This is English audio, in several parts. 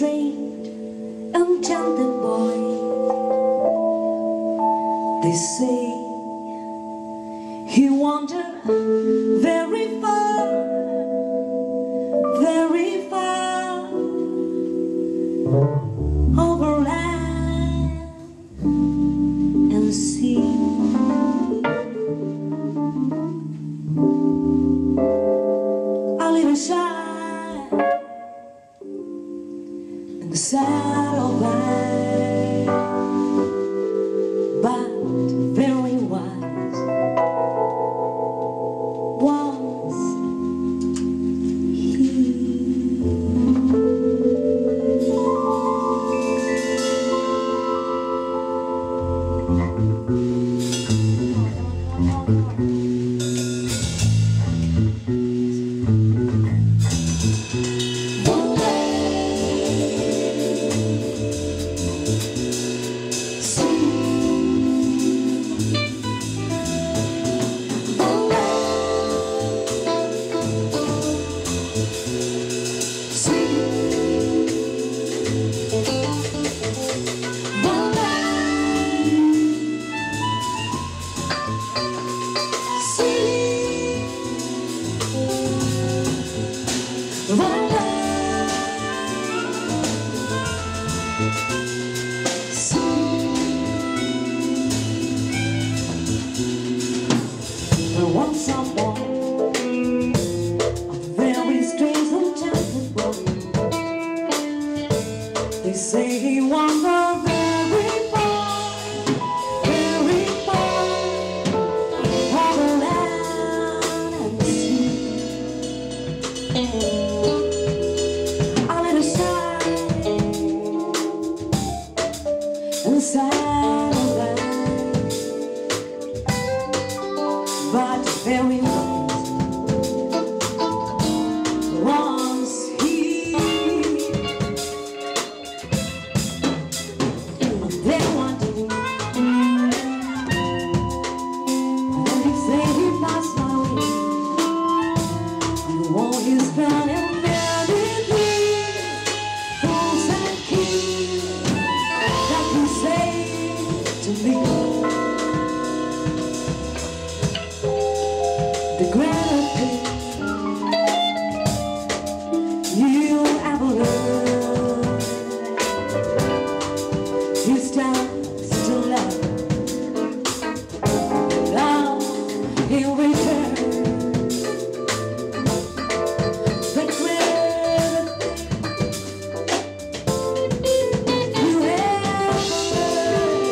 strange, enchanted boy. They say he wandered very far, very far, over land and sea. A little shy in the saddlebag, but very wise was he. There was someone, a very strange enchanted boy. They say he wandered very far, very far, over land and sea. A little shy and sad and blind, but very wise was he. And then one day, when he say he passed my way, and all his crown and melody, thrones and keys, that he say to me, the greater thing you ever learn is just to love. Love in return. The greater thing you ever learn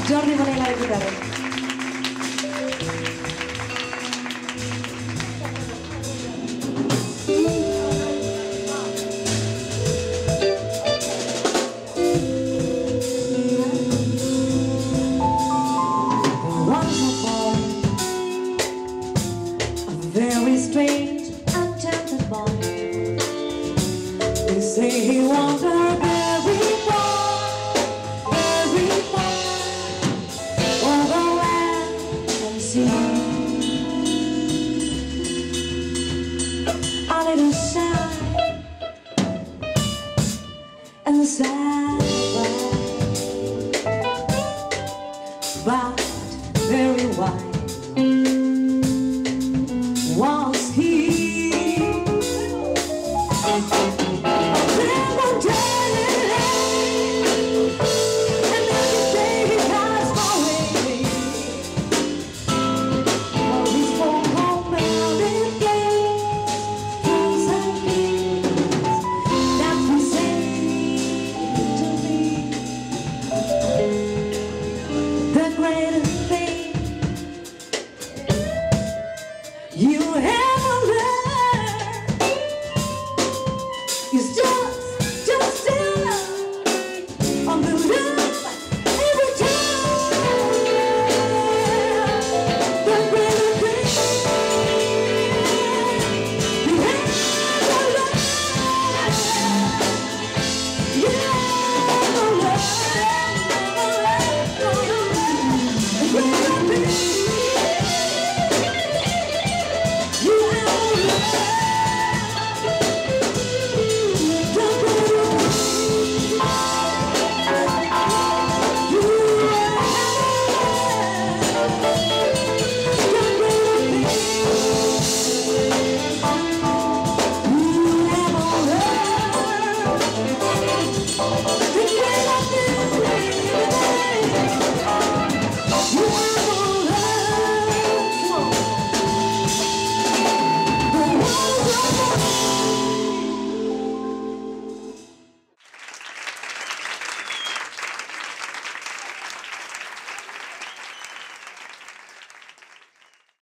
Jordi Bonell a la guitarra.